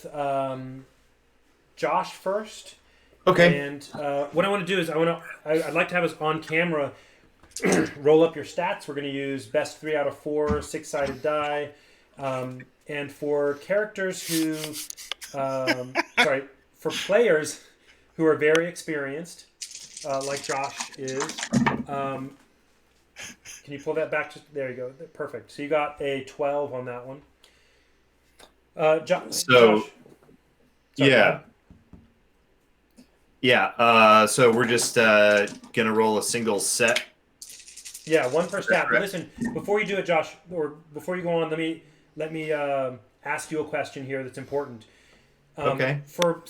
with Josh first. Okay. And what I want to do is I'd like to have us on camera roll up your stats. We're going to use best 3 out of 4 six-sided die. And for characters who, for players who are very experienced, like Josh is, can you pull that back? There you go. Perfect. So you got a 12 on that one. Josh. Sorry, yeah. Yeah, so we're just gonna roll a single set. Yeah, one per stat. But listen, before you do it, Josh, or before you go on, let me ask you a question here that's important. Okay. For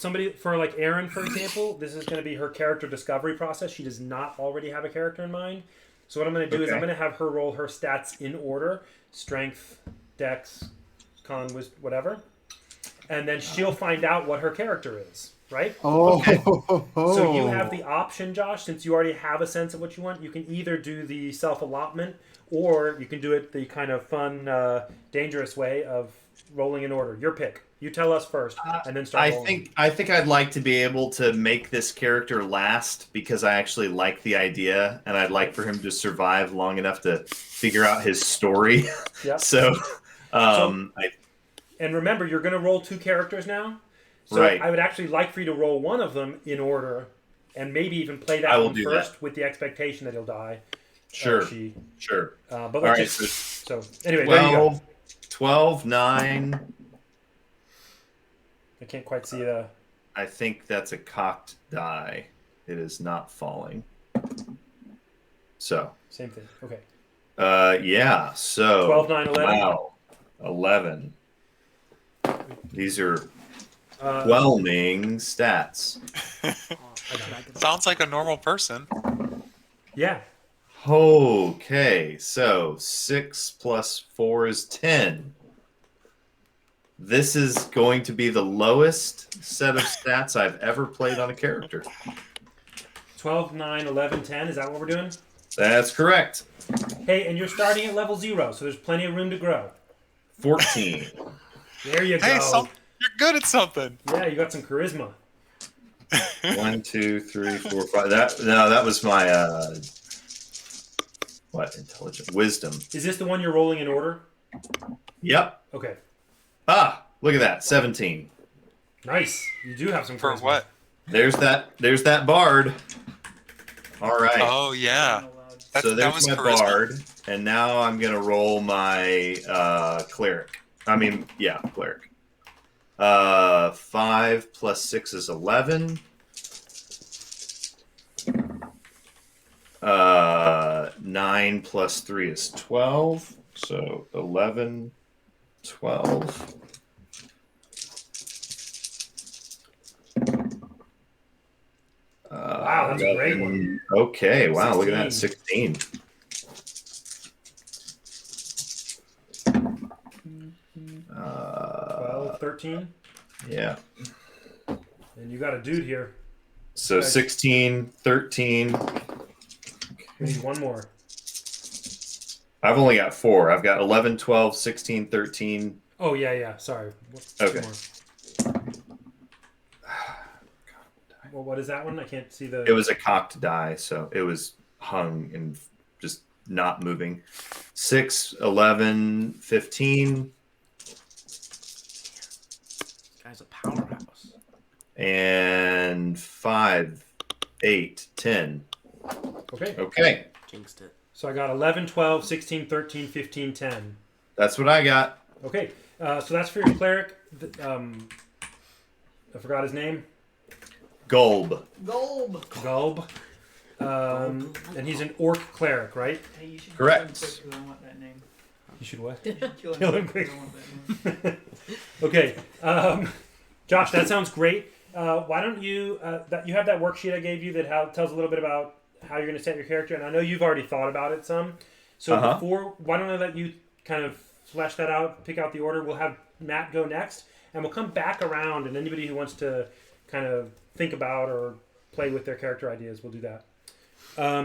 like Erin, for example, this is going to be her character discovery process. She does not already have a character in mind. So what I'm going to do is I'm going to have her roll her stats in order: strength, dex, con, whatever, and then she'll find out what her character is. Right? Okay. So you have the option, Josh, since you already have a sense of what you want. You can either do the self-allotment, or you can do it the kind of fun, dangerous way of rolling in order. Your pick. You tell us first, and then start rolling. I think I'd like to be able to make this character last because I actually like the idea, and I'd like for him to survive long enough to figure out his story. Yeah. And remember, you're going to roll 2 characters now. So right. I would actually like for you to roll one of them in order, and maybe even play that one first with the expectation that he'll die. Sure. Sure. But let's so anyway, 12, there you go. 12, 9. I can't quite see the. I think that's a cocked die. It is not falling. So. Same thing. Okay. Yeah. So. 12, 9, 11. Wow. 11. These are whelming stats. Sounds like a normal person. Yeah. Okay, so 6 plus 4 is 10. This is going to be the lowest set of stats I've ever played on a character. 12, 9, 11, 10. Is that what we're doing? That's correct. Hey, and you're starting at level 0, so there's plenty of room to grow. 14. There you go. Hey, you're good at something. Yeah, you got some charisma. 1, 2, 3, 4, 5. That was my intelligent wisdom. Is this the one you're rolling in order? Yep. Okay. Look at that. 17. Nice. You do have some charisma. For what? There's that bard. All right. Oh yeah. So there's my charisma. bard, and now I'm gonna roll my cleric. Cleric. 5 plus 6 is 11. 9 plus 3 is 12. So 11, 12. Wow, that's a great one. Okay, wow, 16. look at that, 16. Uh, 13. Yeah. And you got a dude here. So 16, 13. We need one more. I've only got 4. I've got 11, 12, 16, 13. Oh, yeah. Sorry. Okay. Well, what is that one? I can't see the... It was a cocked die, so it was hung and just not moving. 6, 11, 15. This guy's a powerhouse. And 5, 8, 10. Okay. Jinxed it. So I got 11, 12, 16, 13, 15, 10. That's what I got. Okay. So that's for your cleric. I forgot his name. Gulb. Gulb. And he's an orc cleric, right? Hey, you should Correct. kill him quick 'cause I want that name. You should what? Kill him quick 'cause I want that name. Okay. Josh, that sounds great. Why don't you... you have that worksheet I gave you that tells a little bit about how you're going to set your character, and I know you've already thought about it some. So why don't I let you kind of flesh that out, pick out the order. We'll have Matt go next, and we'll come back around, and anybody who wants to kind of think about or play with their character ideas, we'll do that.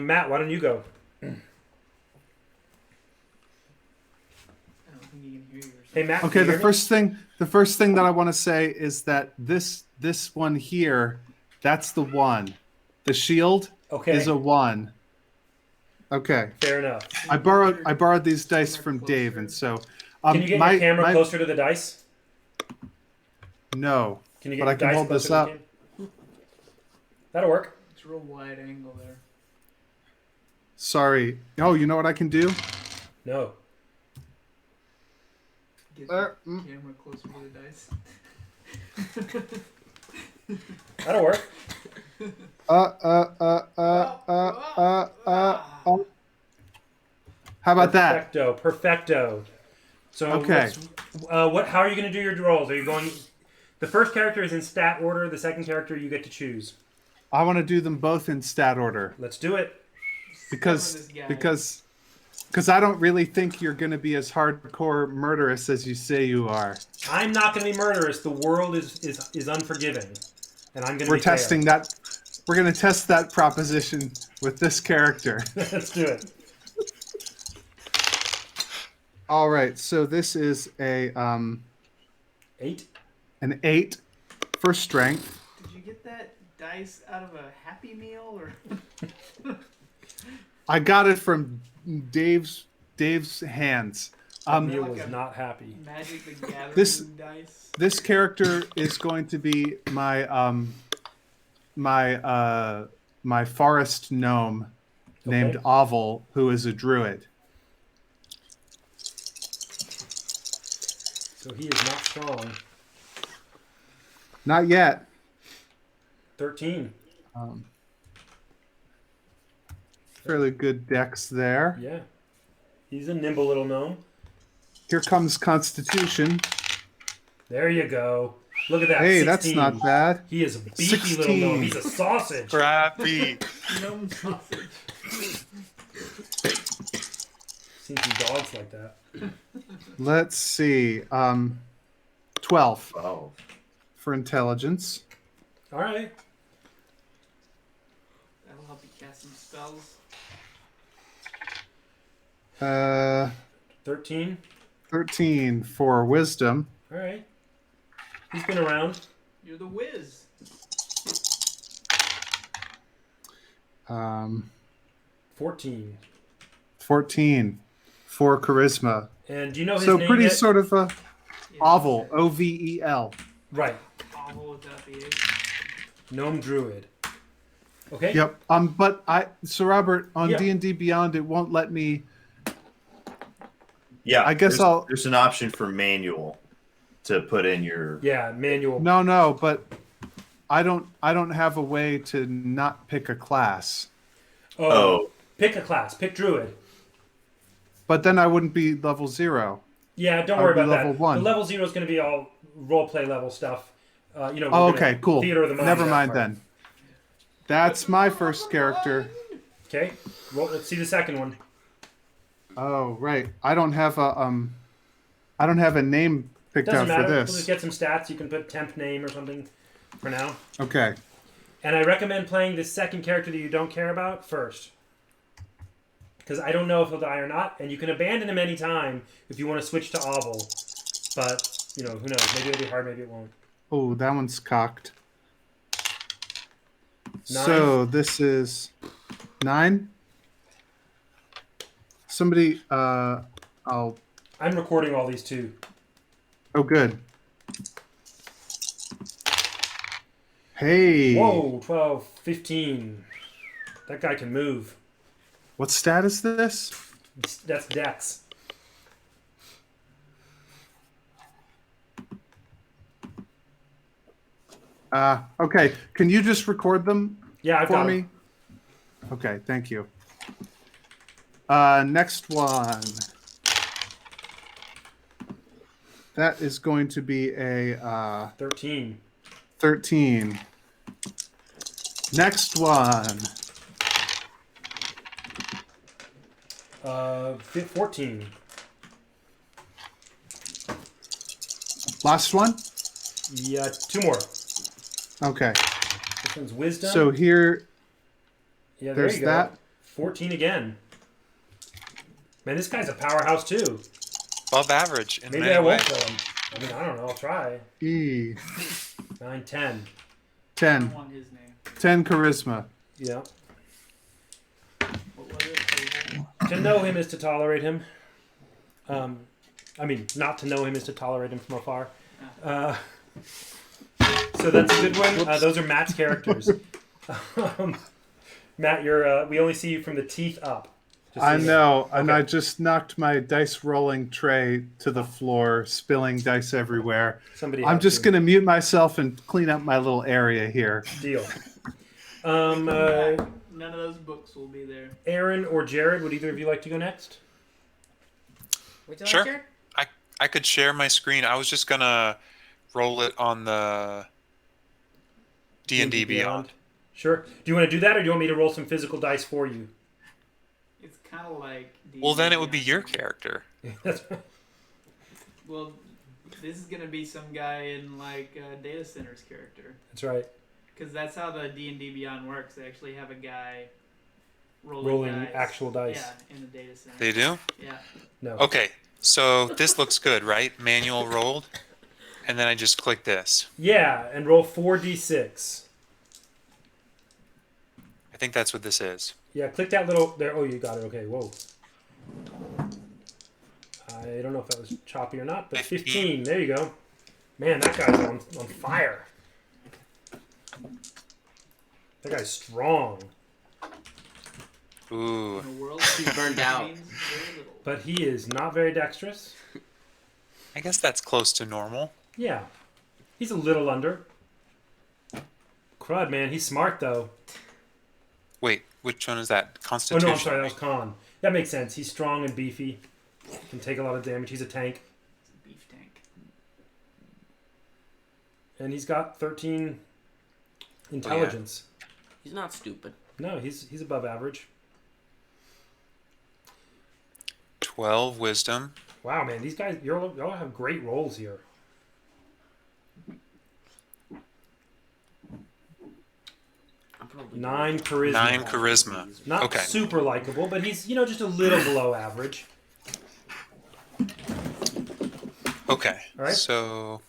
Matt, why don't you go? I don't think you can hear yours. Hey Matt. Okay, can you the hear me? first thing that I want to say is that this one here, that's the one. The shield Okay. is a 1. Okay. Fair enough. I borrowed these dice from Dave, and so Can you get your camera closer to the dice? No, Can you get but your I can dice hold closer this to the up. cam? That'll work. It's a real wide angle there. Sorry. Oh, you know what I can do? No. Get the camera closer to the dice. That'll work. How about that? Perfecto. So Okay. how are you going to do your rolls? Are you going? The first character is in stat order. The second character you get to choose. I want to do them both in stat order Let's do it. because I don't really think you're going to be as hardcore murderous as you say you are. I'm not going to be murderous. The world is unforgiving, and I'm going to. We're testing that. We're going to test that proposition with this character. Let's do it. All right, so this is a 8. an 8 for strength. Did you get that dice out of a Happy Meal or? I got it from Dave's hands. Neil was not happy. Magic the Gathering This- dice. This character is going to be my my forest gnome named Oval, who is a druid. So he is not strong. Not yet. 13. Fairly good dex there. Yeah. He's a nimble little gnome. Here comes Constitution. There you go. Look at that. Hey, 16. that's not bad. He is a beefy little gnome. He's a sausage. Crappy. Gnome sausage. Seen some dogs like that. Let's see. 12 Oh. for intelligence. All right. That'll help you cast some spells. 13. 13 for wisdom. All right. He's been around. You're the whiz. 14. 14 for charisma. And do you know his So name pretty yet? sort of a Yeah, oval. OVEL. Right. Oval without the H. Gnome druid. Okay. Yep. But so Robert, on Yeah. D&D Beyond, it won't let me. Yeah, I guess there's an option for manual to put in your. Yeah, manual. No, but I don't have a way to not pick a class. Oh. Pick a class. Pick druid. But then I wouldn't be level 0. Yeah, don't I worry would be about that. level 1. The level 0 is going to be all role play level stuff. Oh, we're gonna okay, cool. Theater of the mind. Never that mind part. then. That's my first character. Okay. Well, let's see the second one. Oh, right. I don't have a name picked Doesn't out matter. for We'll just this. get some stats. You can put temp name or something for now. Okay. And I recommend playing this second character that you don't care about first. Because I don't know if he'll die or not. And you can abandon him anytime if you want to switch to Oval. But, who knows? Maybe it'll be hard, maybe it won't. Oh, that one's cocked. 9. So this is 9. Somebody, I'm recording all these too. Oh, good. Hey. Whoa, 12, 15. That guy can move. What stat is this? That's Dex. Okay. Can you just record them Yeah, I've for got me? him. Okay, thank you. Next one. That is going to be a 13. 13. Next one. 14. Last one? Yeah, 2 more. Okay. This one's Wisdom. So here, yeah, there there's you go. that. 14 again. Man, this guy's a powerhouse too. above average in Maybe many I won't ways. kill him. I mean, I don't know. I'll try. 9, 10. I 10. want his name. 10 charisma. Yeah. What was it? To know him is to tolerate him. I mean, not to know him is to tolerate him from afar. So that's a good one. Those are Matt's characters. Matt, we only see you from the teeth up. Just so I you know, and Okay. I just knocked my dice rolling tray to the floor, spilling dice everywhere. Somebody I'm had just to. going to mute myself and clean up my little area here. Deal. None of those books will be there. Aaron or Jared, would either of you like to go next? Would you Sure. like Jared? I could share my screen. I was just gonna roll it on the D&D Beyond. Sure. Do you want to do that, or do you want me to roll some physical dice for you? It's kind of like. Well, then it would be D&D your Beyond. character. Well, this is gonna be some guy in like Data Center's character, That's right. because that's how the D&D Beyond works. They actually have a guy Rolling dice. actual dice. Yeah, in the data center. They do? Yeah. No. Okay, so this looks good, right? Manual rolled. And then I just click this. Yeah, and roll 4d6. I think that's what this is. Yeah, click that little there. Oh, you got it. Okay, whoa. I don't know if that was choppy or not, but 15. There you go. Man, that guy's on fire. That guy's strong, Ooh. In a world He's burned out. means very little. but he is not very dexterous. I guess that's close to normal. Yeah, he's a little under. Crud, man, he's smart though. Wait, which one is that? Oh Constitution. no, I'm sorry, that was Khan. That makes sense. He's strong and beefy. Can take a lot of damage. He's a tank, It's a beef tank. and he's got 13 intelligence. He's not stupid. No, he's above average. 12 wisdom. Wow, man, these guys, y'all have great rolls here. I'm probably 9 charisma. 9 charisma. Not Okay. super likable, but he's just a little below average. Okay. All right. So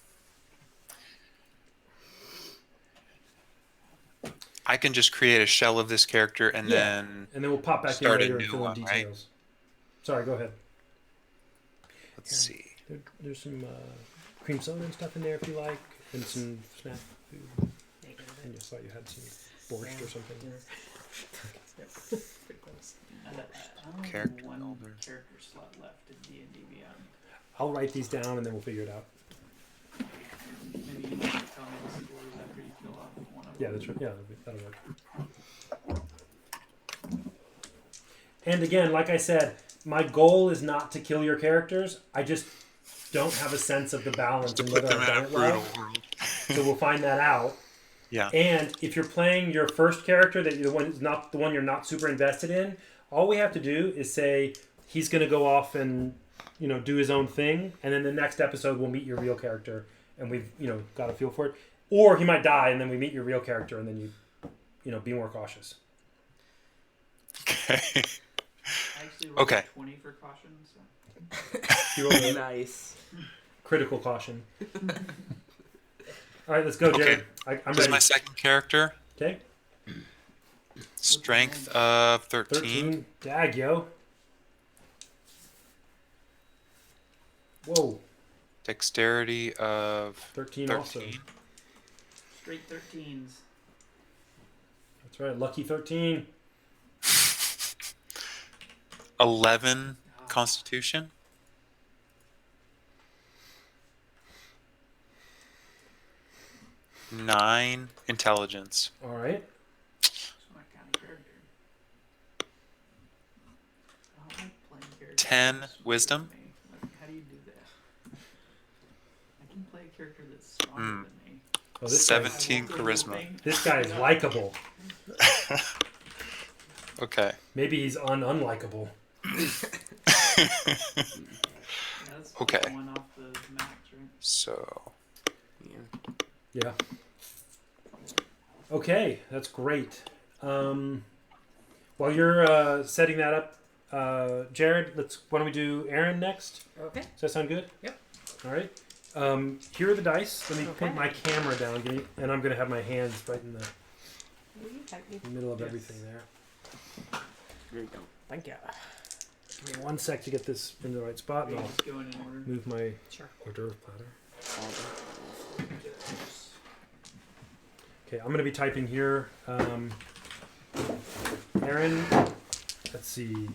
I can just create a shell of this character and Yeah. then And then we'll pop back in Start a later and new fill in one, right? details. Sorry, go ahead. let's see. There's some cream soda and stuff in there if you like, and some snack food. I just thought you had some borscht or something. I only Character have one builder. character slot left in D&D Beyond. I'll write these down and then we'll figure it out. Maybe you can tell me the scores after you fill out one of them. Yeah, that's right. Yeah, that'll work. And again, like I said, my goal is not to kill your characters. I just don't have a sense of the balance To and put whether them I've in done a it brutal well. world. So we'll find that out. Yeah. And if you're playing your first character, that the one is not the one you're not super invested in, all we have to do is say he's going to go off and do his own thing, and then the next episode we'll meet your real character, and we've got a feel for it. Or he might die, and then we meet your real character, and then you be more cautious. Okay. I actually rolled Okay. 20 for caution, so. You roll a Nice. critical caution. All right, let's go, Jared. I'm This is ready. my second character. Okay, Strength of 13. 13. Dag, yo. Whoa, Dexterity of 13 13. also. Straight 13s. That's right, lucky 13. 11 Constitution. 9 Intelligence. All right. That's my kind of character. I don't like playing characters 10 that are smarter wisdom. than me. Like, how do you do that? I can play a character that's stronger than me. Oh, this Seven. guy, 17 I won't do the charisma. thing. this guy is likable. Okay. Maybe he's unlikable. That's Okay. one off the max, right? So Yeah. Yeah. Okay, that's great. While you're setting that up, Jared, why don't we do Aaron next? Okay. Does that sound good? Yep. All right. Here are the dice. Let me put my camera down, and I'm going to have my hands right in the middle of everything there. There you go. Thank you. Give me 1 sec to get this in the right spot, and I'll Just going in order. move my Sure. hors d'oeuvre platter. Okay, I'm going to be typing here. Aaron, let's see.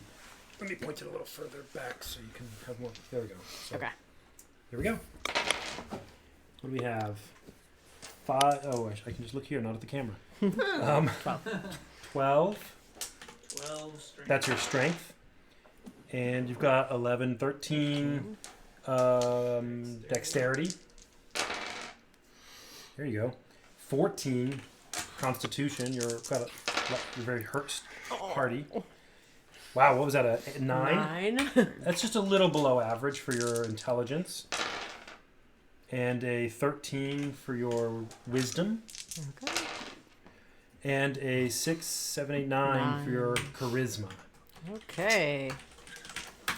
Let me point it a little further back so you can have more. There we go. So, Okay. Here we go. What do we have? 5. Oh, I can just look here, not at the camera. 12. 12 strength. That's your strength. And you've got 11, 13 dexterity. There you go. 14 constitution. You're very hardy. Wow, what was that? A 9? That's just a little below average for your intelligence. And a 13 for your wisdom. Okay. And a 6, 7, 8, 9 for your charisma. Okay.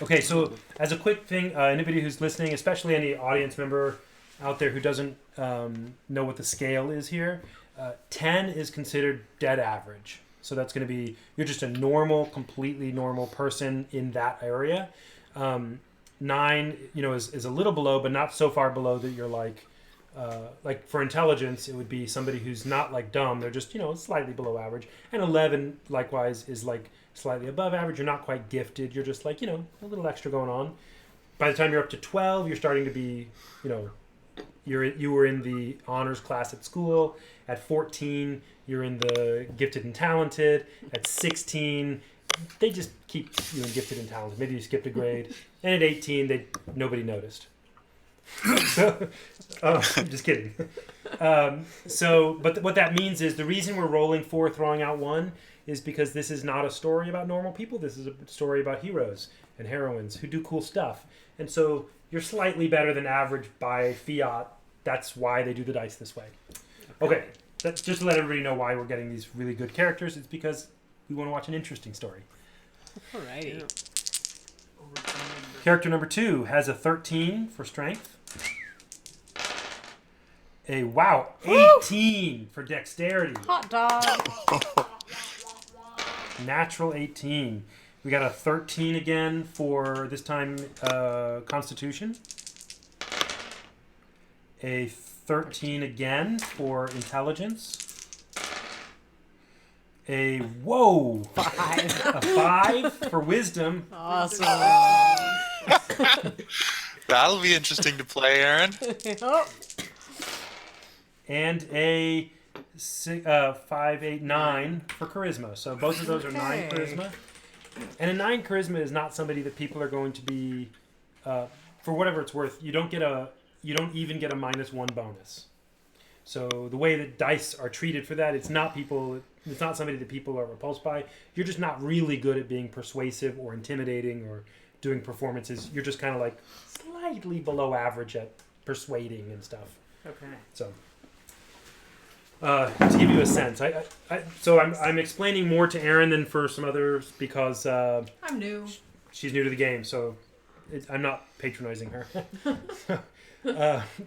Okay, so as a quick thing, anybody who's listening, especially any audience member out there who doesn't know what the scale is here, 10 is considered dead average. So that's going to be, you're just a normal, completely normal person in that area. 9, is a little below, but not so far below that you're like for intelligence, it would be somebody who's not like dumb. They're just, slightly below average. And 11, likewise, is like slightly above average. You're not quite gifted. You're just like, a little extra going on. By the time you're up to 12, you're starting to be, you were in the honors class at school. At 14, you're in the gifted and talented. At 16, they just keep you in gifted and talented. Maybe you skipped a grade. And at 18, nobody noticed. So, I'm just kidding. But what that means is the reason we're rolling 4, throwing out 1, is because this is not a story about normal people. This is a story about heroes and heroines who do cool stuff. And so you're slightly better than average by fiat. That's why they do the dice this way. Okay, that's just to let everybody know why we're getting these really good characters. It's because we want to watch an interesting story. Alrighty. Character number 2 has a 13 for strength. A 18 for dexterity. Hot dog. Natural 18. We got a 13 again for this time Constitution. A 13 again for intelligence. A 5. a 5 for wisdom. Awesome. That'll be interesting to play, Aaron. Oh. And a 5, 8, 9 for charisma. So both of those are 9 charisma. And a 9 charisma is not somebody that people are going to be, for whatever it's worth, you don't even get a -1 bonus. So the way that dice are treated for that, it's not somebody that people are repulsed by. You're just not really good at being persuasive or intimidating or doing performances. You're just kind of like slightly below average at persuading and stuff. Okay. So to give you a sense, I'm explaining more to Erin than for some others because I'm new. she's new to the game, so I'm not patronizing her.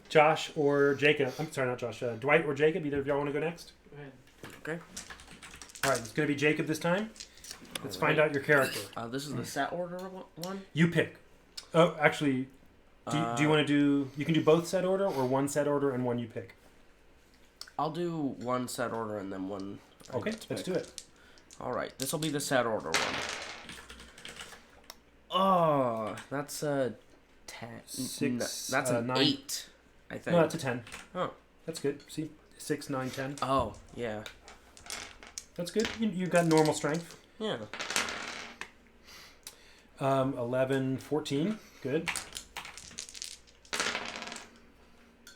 Josh or Jacob? I'm sorry, not Josh. Dwight or Jacob? Either of y'all want to go next? Go ahead. Okay. All right, it's going to be Jacob this time. Let's find out your character. This is the set order one? You pick. Oh, actually, do you want to do... You can do both set order or one set order and one you pick. I'll do one set order and then one... Okay, let's do it. Alright, this will be the set order one. Oh, that's a 10. 6, that's an 9. 8, I think. No, that's a 10. Oh. That's good. See? 6, 9, 10. Oh, yeah. That's good. You got normal strength. Yeah. 11, 14. Good.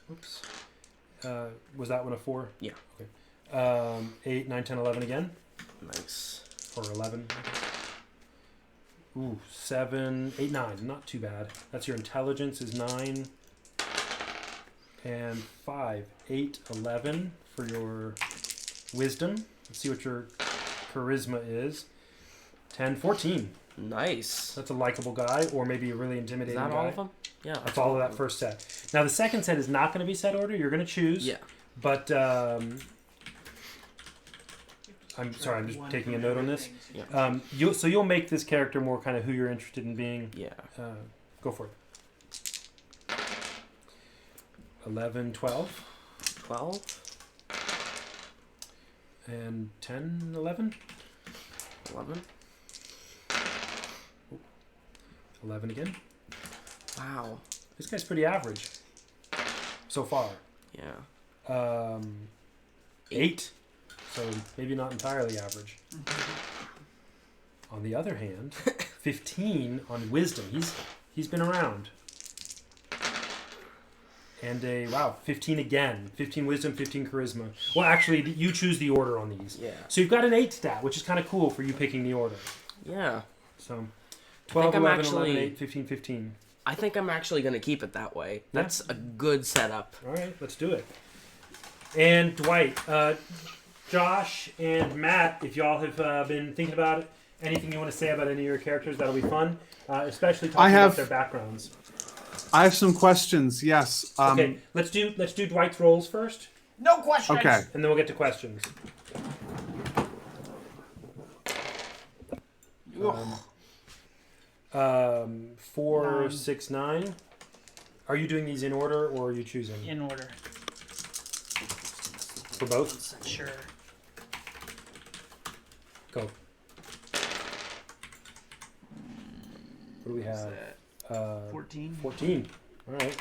Oops. Was that one a 4? Yeah. Okay. 8, 9, 10, 11 again. Nice. Or 11. Ooh, 7, 8, 9. Not too bad. That's your intelligence is 9. And 5, 8, 11 for your wisdom. Let's see what your charisma is. 10, 14. Nice. That's a likable guy, or maybe a really Is intimidating that guy. all of them? Yeah. That's all of that first set. Now the second set is not going to be set order. You're going to choose. Yeah. But I'm sorry. I'm just taking a note on this. Yeah. You'll make this character more kind of who you're interested in being. Yeah. Go for it. 11, 12, 12, and 10, 11. 11. 11 again. Wow. This guy's pretty average so far. Yeah. 8. So maybe not entirely average. On the other hand, 15 on wisdom. He's been around. And 15 again. 15 wisdom, 15 charisma. Well, actually, you choose the order on these. Yeah. So you've got an 8 stat, which is kind of cool for you picking the order. Yeah. So 12, I'm 11, actually- 11, 8, 15, 15. I think I'm actually going to keep it that way. That's a good setup. All right, let's do it. And Dwight, Josh, and Matt, if y'all have been thinking about it, anything you want to say about any of your characters, that'll be fun. Especially talking about their backgrounds. I have some questions. Yes. Okay, let's do Dwight's roles first, No questions. Okay. and then we'll get to questions. Ugh. 4, 9. 6, 9. Are you doing these in order, or are you choosing In order. for both? Sure. Go. What do we What's have? that? 14. 14. All right.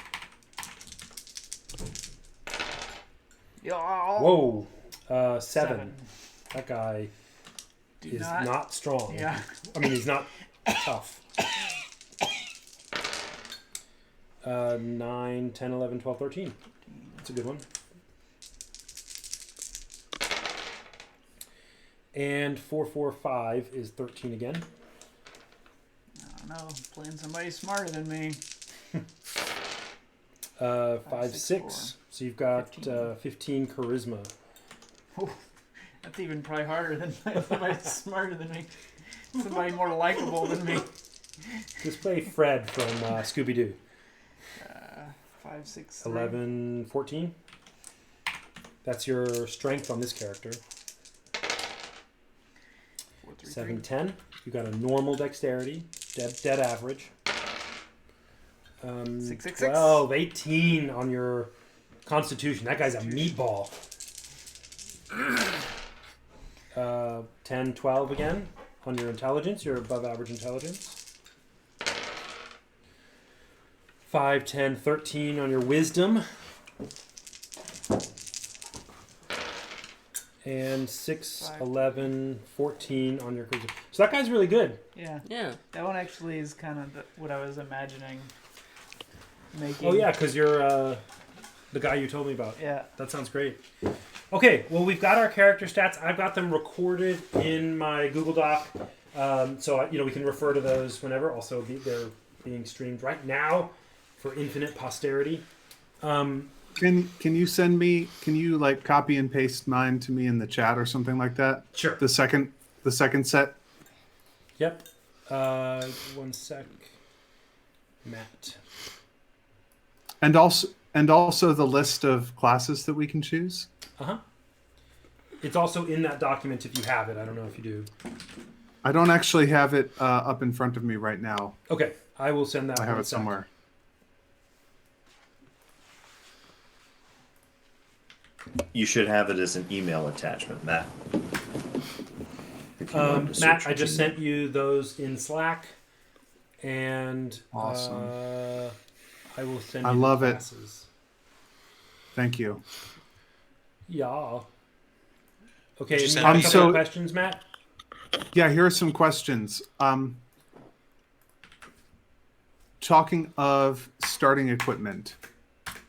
Yeah. Whoa. 7. 7. That guy Do is not strong. Yeah. I mean, he's not tough. 9, 10, 11, 12, 13. That's a good one. And 4, 4, 5 is 13 again. I don't know. Playing somebody smarter than me. 5, 6, 6. So you've got 15. 15 charisma. That's even probably harder than somebody smarter than me. Somebody more likable than me. Just play Fred from Scooby-Doo. 5, 6, 3. 11, 14. That's your strength on this character. 4, 3, 7, 10. You got a normal dexterity, dead average. 6, 6, 6. 12, 18 on your constitution. That guy's a meatball. 10, 12 again on your intelligence. You're above average intelligence. 5, 10, 13 on your wisdom. And 6, 5. 11, 14 on your charisma. So that guy's really good. Yeah. Yeah. That one actually is kind of what I was imagining making. Oh yeah, because you're the guy you told me about. Yeah. That sounds great. Okay, well we've got our character stats. I've got them recorded in my Google Doc, so we can refer to those whenever. Also, they're being streamed right now for infinite posterity. Can you send me? Can you like copy and paste mine to me in the chat or something like that? Sure. The second set. Yep. 1 sec. Matt. And also the list of classes that we can choose. Uh-huh. It's also in that document if you have it. I don't know if you do. I don't actually have it up in front of me right now. Okay, I will send that. I have one it sec. somewhere. You should have it as an email attachment, Matt. If you wanted to Matt, search I what just you sent you those in Slack, and Awesome. I will send. I you love the it. classes. Thank you. Yeah. Okay, Did you and send you have a me- couple of questions, Matt? Yeah, here are some questions. Talking of starting equipment.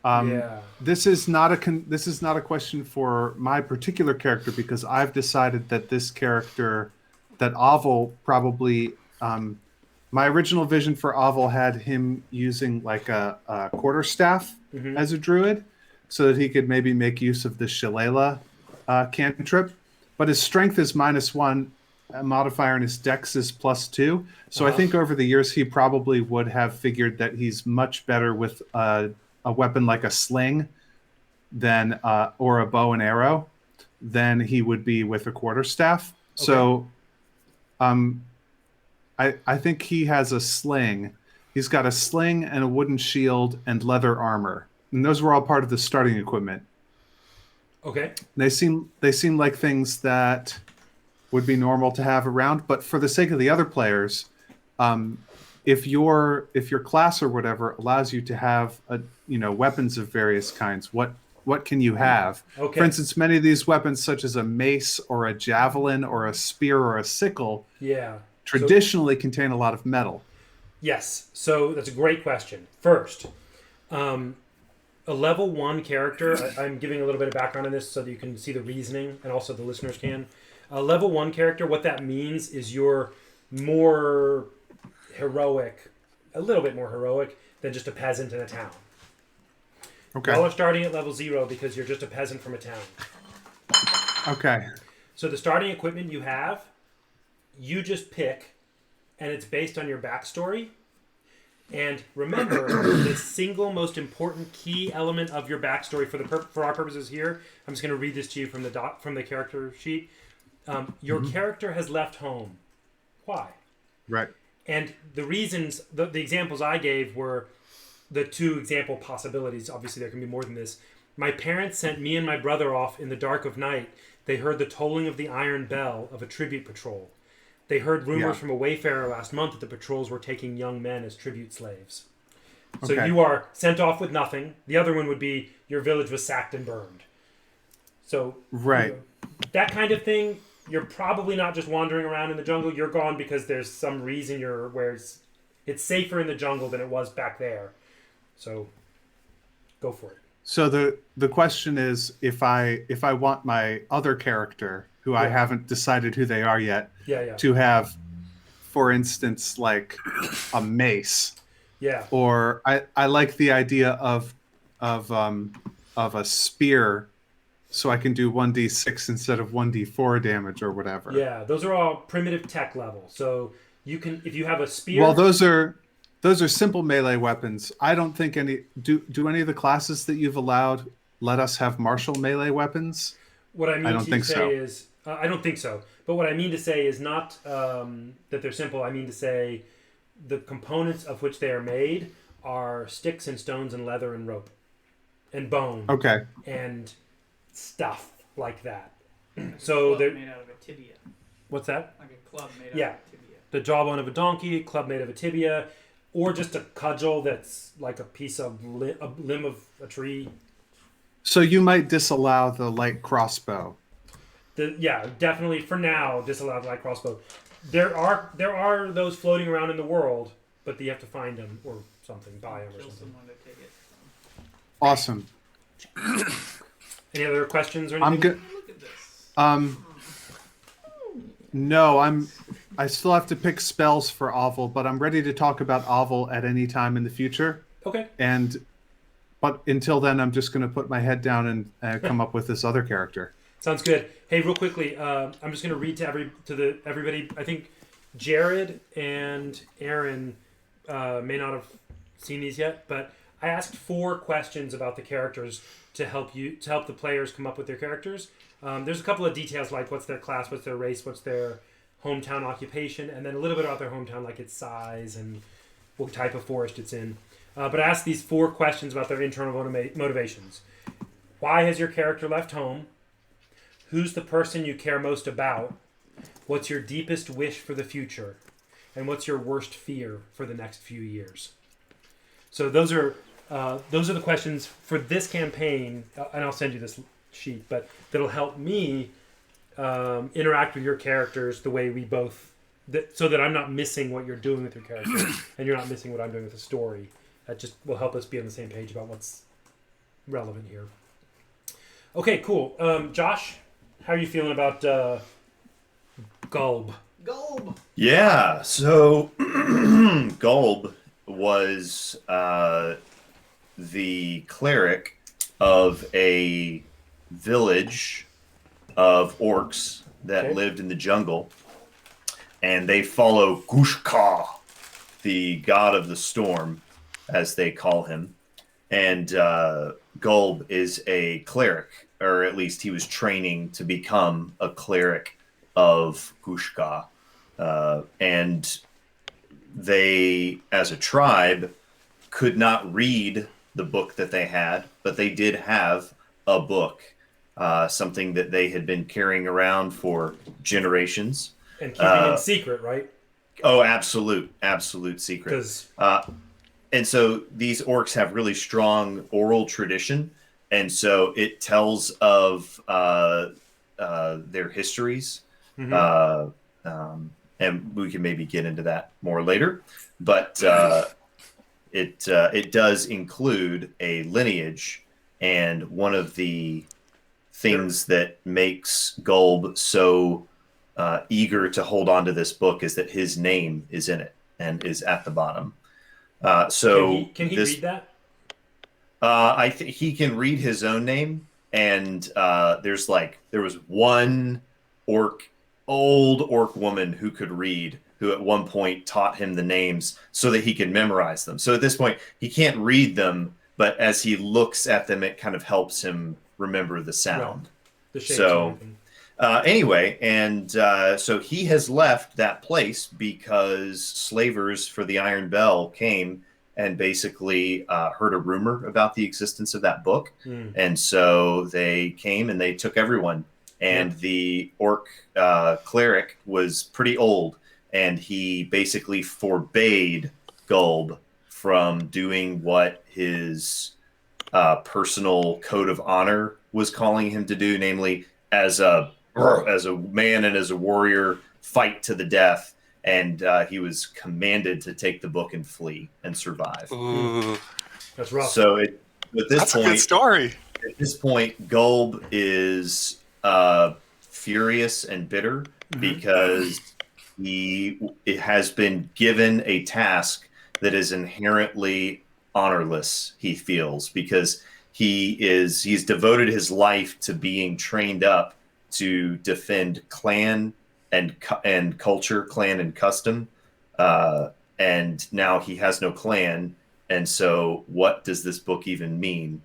Yeah. This is not a question for my particular character because I've decided that this character, that Oval probably, my original vision for Oval had him using like a quarterstaff Mhm. as a druid, so that he could maybe make use of the Shillelagh cantrip. But his strength is -1, modifier in his dex is +2. So I think over the years he probably would have figured that he's much better with a weapon like a sling than or a bow and arrow than he would be with a quarterstaff. So I think he has a sling. He's got a sling and a wooden shield and leather armor. And those were all part of the starting equipment. Okay. They seem like things that would be normal to have around, but for the sake of the other players, if your class or whatever allows you to have weapons of various kinds, what can you have? Okay. For instance, many of these weapons, such as a mace or a javelin or a spear or a sickle, traditionally contain a lot of metal. Yes. So that's a great question. First, a level 1 character, I'm giving a little bit of background on this so that you can see the reasoning and also the listeners can. A level 1 character, what that means is you're more heroic, a little bit more heroic than just a peasant in a town. Okay. Y'all are starting at level 0 because you're just a peasant from a town. Okay. So the starting equipment you have, you just pick, and it's based on your backstory. And remember, the single most important key element of your backstory for our purposes here, I'm just going to read this to you from the character sheet. Your character has left home. Why? Right. And the reasons, the examples I gave were the 2 example possibilities. Obviously, there can be more than this. My parents sent me and my brother off in the dark of night. They heard the tolling of the iron bell of a tribute patrol. They heard rumors from a wayfarer last month that the patrols were taking young men as tribute slaves. So you are sent off with nothing. The other one would be your village was sacked and burned. So that kind of thing, you're probably not just wandering around in the jungle. You're gone because there's some reason where it's safer in the jungle than it was back there. So go for it. So the question is, if I want my other character, who I haven't decided who they are yet, to have, for instance, like a mace. Yeah. Or I like the idea of a spear, so I can do 1d6 instead of 1d4 damage or whatever. Yeah, those are all primitive tech level. So you can, if you have a spear. Well, those are simple melee weapons. I don't think do any of the classes that you've allowed let us have martial melee weapons. What I mean to say is I don't think so. But what I mean to say is not that they're simple. I mean to say the components of which they are made are sticks and stones and leather and rope and bone. Okay. And stuff like that. So they're made out of a tibia. What's that? Like a club made out of a tibia. The jawbone of a donkey, club made of a tibia, or just a cudgel that's like a piece of a limb of a tree. So you might disallow the light crossbow. Definitely for now disallow the light crossbow. There are those floating around in the world, but you have to find them or something, buy them or Kill something. someone to take it. Awesome. Any other questions or anything? I'm good. Look at this. No, I still have to pick spells for Oval, but I'm ready to talk about Oval at any time in the future. Okay. But until then, I'm just going to put my head down and come up with this other character. Sounds good. Hey, real quickly, I'm just going to read to everybody. I think Jared and Aaron may not have seen these yet, but I asked 4 questions about the characters to help the players come up with their characters. There's a couple of details like what's their class, what's their race, what's their hometown occupation, and then a little bit about their hometown, like its size and what type of forest it's in. But I asked these 4 questions about their internal motivations. Why has your character left home? Who's the person you care most about? What's your deepest wish for the future? And what's your worst fear for the next few years? So those are the questions for this campaign, and I'll send you this sheet, but that'll help me interact with your characters the way we both, so that I'm not missing what you're doing with your character, and you're not missing what I'm doing with the story. That just will help us be on the same page about what's relevant here. Okay, cool. Josh, how are you feeling about Gulb? Gulb. Yeah, so Gulb was the cleric of a village of orcs that lived in the jungle. and they follow Gushka, the god of the storm, as they call him. And Gulb is a cleric, or at least he was training to become a cleric of Gushka. And they, as a tribe, could not read the book that they had, but they did have a book, something that they had been carrying around for generations. And keeping in secret, right? Oh, absolute secret. Because And so these orcs have really strong oral tradition, and so it tells of their histories. And we can maybe get into that more later. But it does include a lineage, and one of the things that makes Gulb so eager to hold on to this book is that his name is in it and is at the bottom. So can he read that? I think he can read his own name, and there was one old orc woman who could read, who at one point taught him the names so that he could memorize them. So at this point, he can't read them, but as he looks at them, it kind of helps him remember the sound. Right. The shapes So and everything. anyway, and so he has left that place because slavers for the Iron Bell came and basically heard a rumor about the existence of that book. And so they came and they took everyone. And the orc cleric was pretty old, and he basically forbade Gulb from doing what his personal code of honor was calling him to do, namely as a man and as a warrior, fight to the death. And he was commanded to take the book and flee and survive. Ooh, That's rough. So at this that's point, a good story. At this point, Gulb is furious and bitter because he has been given a task that is inherently honorless. He feels because he's devoted his life to being trained up to defend clan and culture, clan and custom, and now he has no clan. And so, what does this book even mean?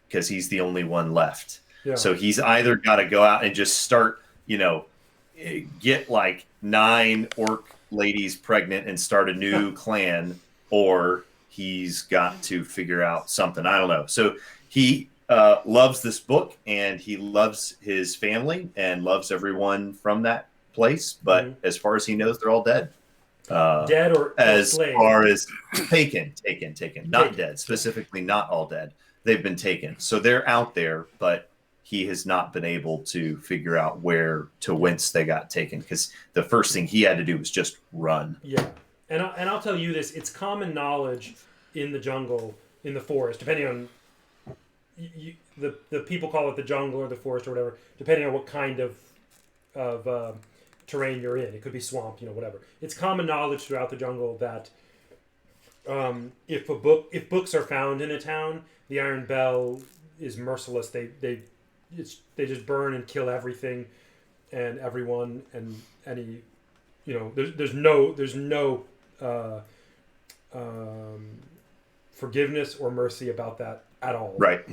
Because he's the only one left. Yeah. So he's either got to go out and just start, get like 9 orc ladies pregnant and start a new clan, or he's got to figure out something. I don't know. So he loves this book, and he loves his family and loves everyone from that place. But as far as he knows, they're all dead. Dead or as slave? far as taken, not dead. Specifically, not all dead. They've been taken. So they're out there, but he has not been able to figure out whence they got taken, because the first thing he had to do was just run. Yeah, and I'll tell you this: it's common knowledge in the jungle, in the forest, depending on the people call it the jungle or the forest or whatever, depending on what kind of terrain you're in. It could be swamp, whatever. It's common knowledge throughout the jungle that if books are found in a town, the Iron Bell is merciless. They just burn and kill everything and everyone and any, there's no forgiveness or mercy about that at all. Right.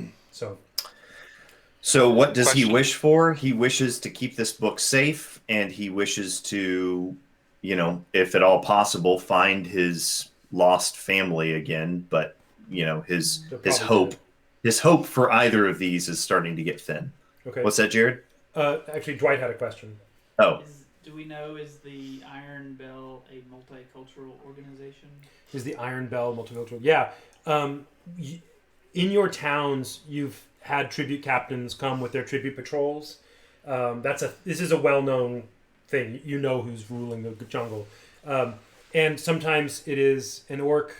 So what does he wish for? He wishes to keep this book safe, and he wishes to, if at all possible, find his lost family again. But his hope for either of these is starting to get thin. Okay. What's that, Jared? Actually, Dwight had a question. Oh. Do we know, is the Iron Bell a multicultural organization? Is the Iron Bell multicultural? Yeah. In your towns, you've had tribute captains come with their tribute patrols. This is a well-known thing. You know who's ruling the jungle. And sometimes it is an orc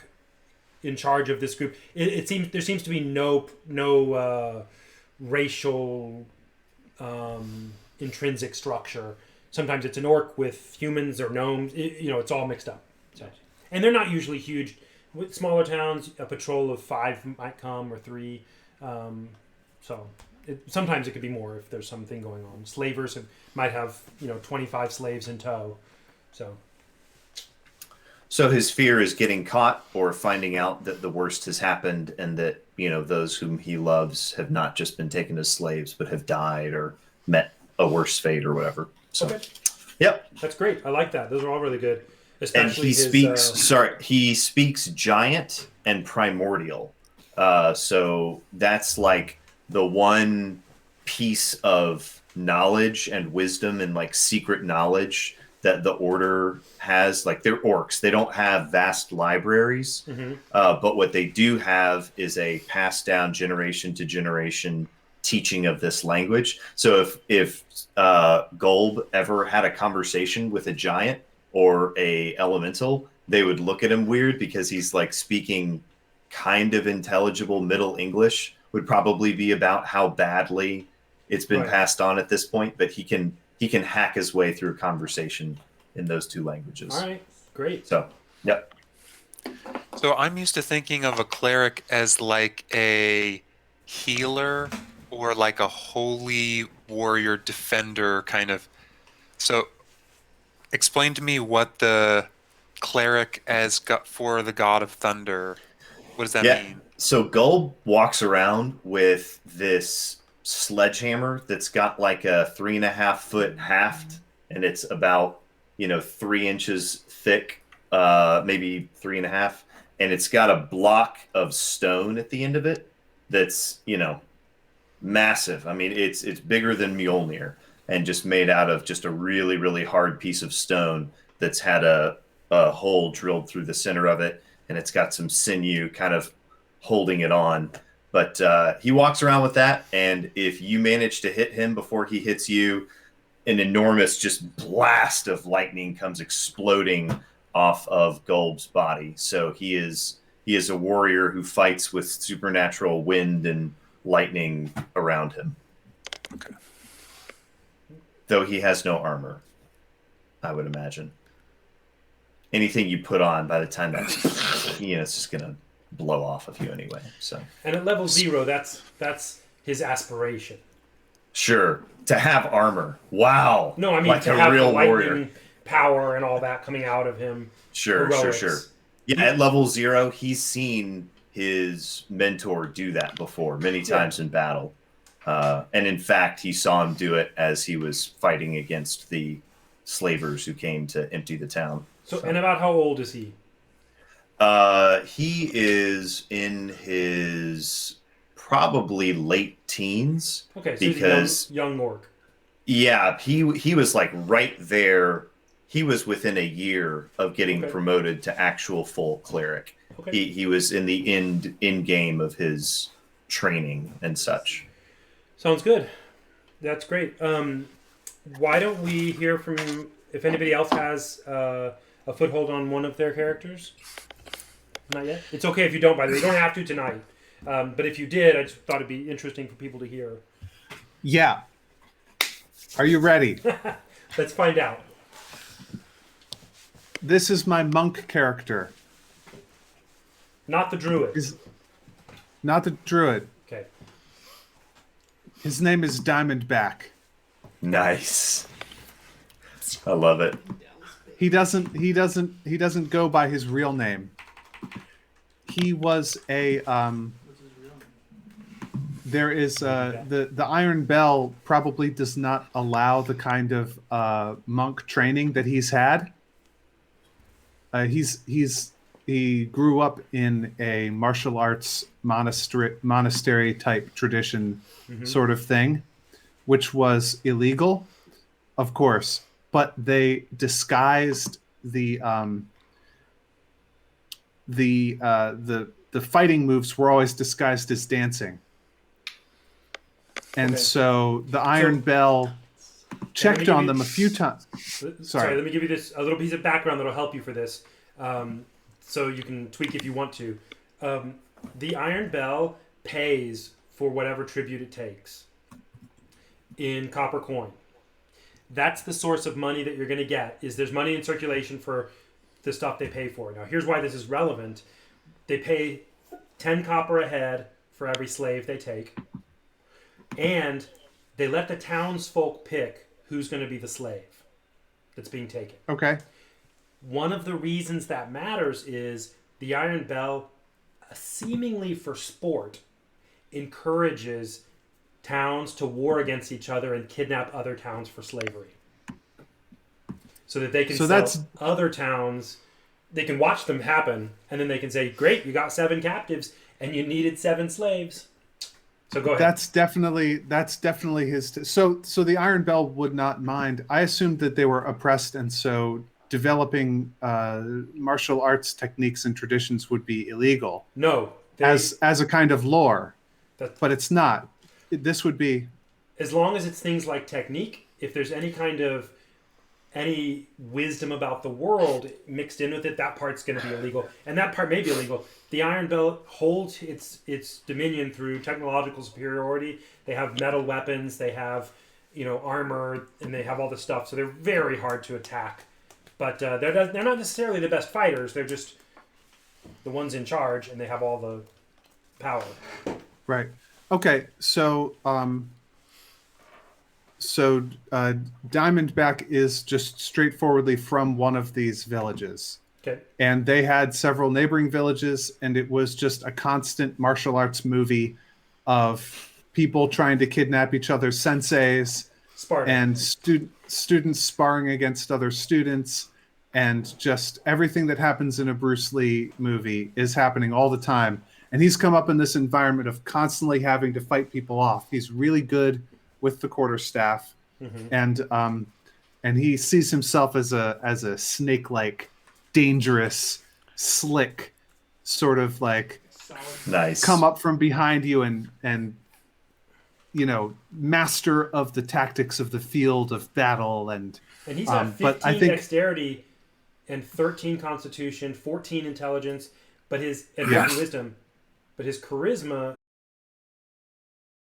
in charge of this group. There seems to be no racial intrinsic structure. Sometimes it's an orc with humans or gnomes. It's all mixed up. So, and they're not usually huge. With smaller towns, a patrol of 5 might come, or 3. Sometimes it could be more if there's something going on. Slavers might have 25 slaves in tow. So So his fear is getting caught or finding out that the worst has happened and that, those whom he loves have not just been taken as slaves, but have died or met a worse fate or whatever. So, Okay. yep. That's great. I like that. Those are all really good. And Especially he speaks giant and primordial. So that's like the one piece of knowledge and wisdom and like secret knowledge that the order has. Like they're orcs, they don't have vast libraries, but what they do have is a passed down generation to generation teaching of this language. So if Golb ever had a conversation with a giant or a elemental, they would look at him weird because he's like speaking kind of intelligible Middle English. Would probably be about how badly it's been passed on at this point, but he can hack his way through a conversation in those two languages. All right, great. So, yep. So I'm used to thinking of a cleric as like a healer or like a holy warrior defender kind of. So explain to me what the cleric as for the god of thunder. What does that mean? So Gulb walks around with this sledgehammer that's got like a 3.5 foot haft, and it's about 3 inches thick, maybe 3.5, and it's got a block of stone at the end of it that's massive. I mean, it's bigger than Mjolnir, and just made out of just a really, really hard piece of stone that's had a hole drilled through the center of it, and it's got some sinew kind of holding it on. But he walks around with that, and if you manage to hit him before he hits you, an enormous just blast of lightning comes exploding off of Gulb's body. So he is a warrior who fights with supernatural wind and lightning around him. Okay. Though he has no armor, I would imagine. Anything you put on, by the time that it's just gonna blow off of you anyway. So. And at level 0, that's his aspiration. Sure, to have armor. Wow. No, I mean like to a have real the lightning warrior. Power and all that coming out of him. Sure. Yeah, at level 0, he's seen his mentor do that before many times in battle. And in fact, he saw him do it as he was fighting against the slavers who came to empty the town. So, and about how old is he? He is in his probably late teens. Okay, so because he's a young orc. Yeah, he was like right there. He was within a year of getting promoted to actual full cleric. Okay. He was in the end game of his training and such. Sounds good. That's great. Why don't we hear from if anybody else has a foothold on one of their characters? Not yet? It's okay if you don't, by the way. You don't have to tonight. But if you did, I just thought it'd be interesting for people to hear. Yeah. Are you ready? Let's find out. This is my monk character. Not the druid. Not the druid. Okay. His name is Diamondback. Nice. I love it. He doesn't go by his real name. He was a there is the Iron Bell probably does not allow the kind of monk training that he's had. He grew up in a martial arts monastery type tradition sort of thing, which was illegal, of course, but they disguised the fighting moves were always disguised as dancing. And so the Iron Bell checked on them a few times. Sorry, let me give you a little piece of background that'll help you for this, so you can tweak if you want to. The Iron Bell pays for whatever tribute it takes in copper coin. That's the source of money that you're going to get. There's money in circulation for the stuff they pay for. Now, here's why this is relevant. They pay 10 copper a head for every slave they take. And they let the townsfolk pick who's going to be the slave that's being taken. Okay. one of the reasons that matters is the Iron Bell, seemingly for sport, encourages towns to war against each other and kidnap other towns for slavery. So that they can sell other towns, they can watch them happen, and then they can say, great, you got 7 captives, and you needed 7 slaves. So go ahead. That's definitely his. So the Iron Bell would not mind. I assumed that they were oppressed, and so developing martial arts techniques and traditions would be illegal. No. As a kind of lore. But it's not. This would be... As long as it's things like technique, if there's any wisdom about the world mixed in with it, that part's going to be illegal. And that part may be illegal. The Iron Bell holds its dominion through technological superiority. They have metal weapons, they have armor, and they have all this stuff. So they're very hard to attack. But they're not necessarily the best fighters. They're just the ones in charge, and they have all the power. Right. Okay. So Diamondback is just straightforwardly from one of these villages. Okay. And they had several neighboring villages, and it was just a constant martial arts movie of people trying to kidnap each other's senseis, Spartan. And students sparring against other students, and just everything that happens in a Bruce Lee movie is happening all the time. And he's come up in this environment of constantly having to fight people off. He's really good with the quarterstaff, and he sees himself as a snake-like, dangerous, slick, sort of like nice come up from behind you and master of the tactics of the field of battle. And he's got 15 dexterity and 13 constitution, 14 intelligence, but his wisdom, but his charisma